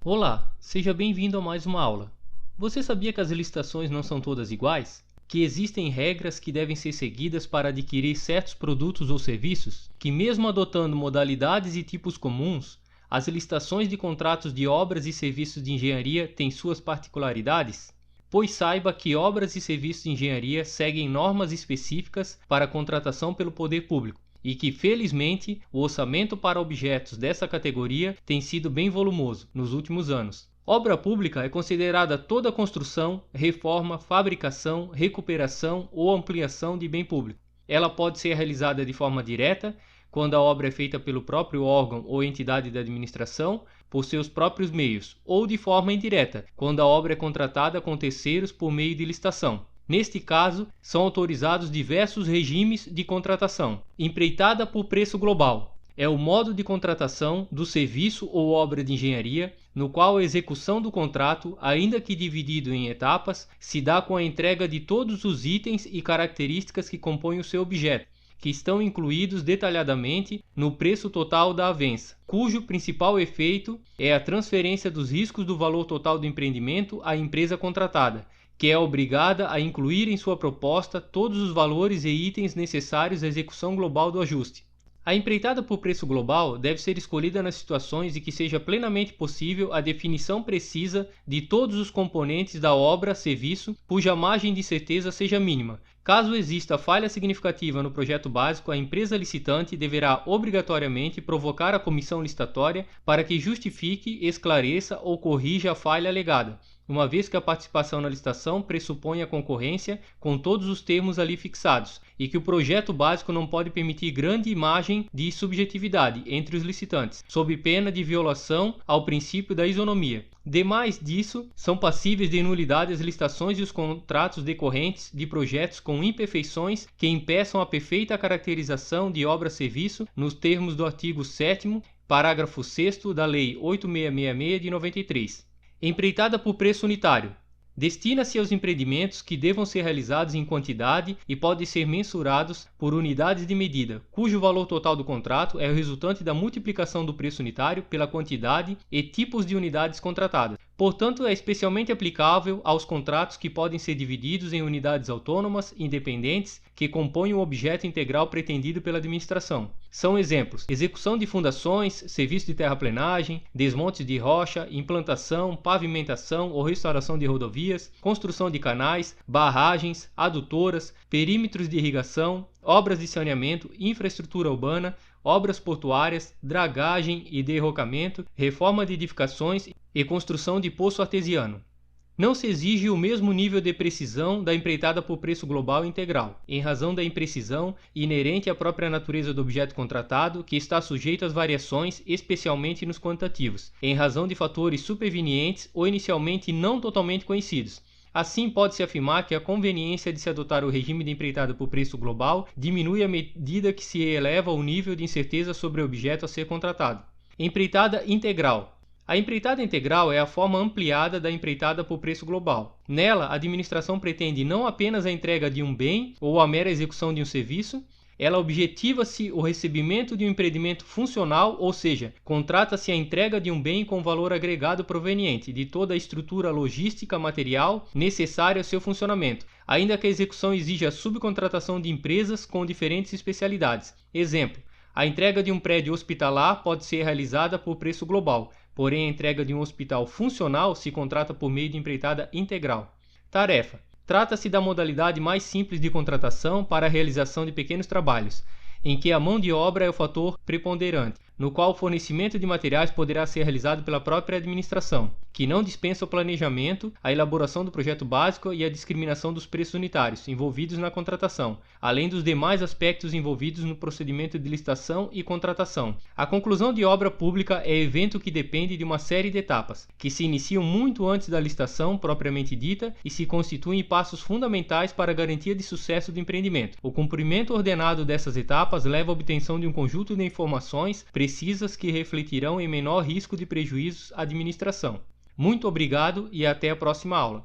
Olá, seja bem-vindo a mais uma aula. Você sabia que as licitações não são todas iguais? Que existem regras que devem ser seguidas para adquirir certos produtos ou serviços? Que mesmo adotando modalidades e tipos comuns, as licitações de contratos de obras e serviços de engenharia têm suas particularidades? Pois saiba que obras e serviços de engenharia seguem normas específicas para a contratação pelo poder público e que, felizmente, o orçamento para objetos dessa categoria tem sido bem volumoso nos últimos anos. Obra pública é considerada toda construção, reforma, fabricação, recuperação ou ampliação de bem público. Ela pode ser realizada de forma direta, quando a obra é feita pelo próprio órgão ou entidade de administração, por seus próprios meios, ou de forma indireta, quando a obra é contratada com terceiros por meio de licitação. Neste caso, são autorizados diversos regimes de contratação. Empreitada por preço global é o modo de contratação do serviço ou obra de engenharia, no qual a execução do contrato, ainda que dividido em etapas, se dá com a entrega de todos os itens e características que compõem o seu objeto, que estão incluídos detalhadamente no preço total da avença, cujo principal efeito é a transferência dos riscos do valor total do empreendimento à empresa contratada, que é obrigada a incluir em sua proposta todos os valores e itens necessários à execução global do ajuste. A empreitada por preço global deve ser escolhida nas situações em que seja plenamente possível a definição precisa de todos os componentes da obra/serviço, cuja margem de certeza seja mínima. Caso exista falha significativa no projeto básico, a empresa licitante deverá obrigatoriamente provocar a comissão licitatória para que justifique, esclareça ou corrija a falha alegada, uma vez que a participação na licitação pressupõe a concorrência com todos os termos ali fixados, e que o projeto básico não pode permitir grande margem de subjetividade entre os licitantes, sob pena de violação ao princípio da isonomia. Demais disso, são passíveis de nulidade as licitações e os contratos decorrentes de projetos com imperfeições que impeçam a perfeita caracterização de obra-serviço nos termos do artigo 7º, parágrafo 6º da Lei 8666 de 93. Empreitada por preço unitário. Destina-se aos empreendimentos que devam ser realizados em quantidade e podem ser mensurados por unidades de medida, cujo valor total do contrato é o resultante da multiplicação do preço unitário pela quantidade e tipos de unidades contratadas. Portanto, é especialmente aplicável aos contratos que podem ser divididos em unidades autônomas, independentes, que compõem o objeto integral pretendido pela administração. São exemplos: execução de fundações, serviço de terraplenagem, desmontes de rocha, implantação, pavimentação ou restauração de rodovias, construção de canais, barragens, adutoras, perímetros de irrigação, obras de saneamento, infraestrutura urbana, obras portuárias, dragagem e derrocamento, reforma de edificações e construção de poço artesiano. Não se exige o mesmo nível de precisão da empreitada por preço global integral, em razão da imprecisão inerente à própria natureza do objeto contratado, que está sujeito às variações, especialmente nos quantitativos, em razão de fatores supervenientes ou inicialmente não totalmente conhecidos. Assim, pode-se afirmar que a conveniência de se adotar o regime de empreitada por preço global diminui à medida que se eleva o nível de incerteza sobre o objeto a ser contratado. Empreitada integral. A empreitada integral é a forma ampliada da empreitada por preço global. Nela, a administração pretende não apenas a entrega de um bem ou a mera execução de um serviço, ela objetiva-se o recebimento de um empreendimento funcional, ou seja, contrata-se a entrega de um bem com valor agregado proveniente de toda a estrutura logística material necessária ao seu funcionamento, ainda que a execução exija a subcontratação de empresas com diferentes especialidades. Exemplo: a entrega de um prédio hospitalar pode ser realizada por preço global, porém a entrega de um hospital funcional se contrata por meio de empreitada integral. Tarefa: trata-se da modalidade mais simples de contratação para a realização de pequenos trabalhos, em que a mão de obra é o fator preponderante, no qual o fornecimento de materiais poderá ser realizado pela própria administração, que não dispensa o planejamento, a elaboração do projeto básico e a discriminação dos preços unitários envolvidos na contratação, além dos demais aspectos envolvidos no procedimento de licitação e contratação. A conclusão de obra pública é evento que depende de uma série de etapas, que se iniciam muito antes da licitação propriamente dita e se constituem passos fundamentais para a garantia de sucesso do empreendimento. O cumprimento ordenado dessas etapas leva à obtenção de um conjunto de informações precisas que refletirão em menor risco de prejuízos à administração. Muito obrigado e até a próxima aula.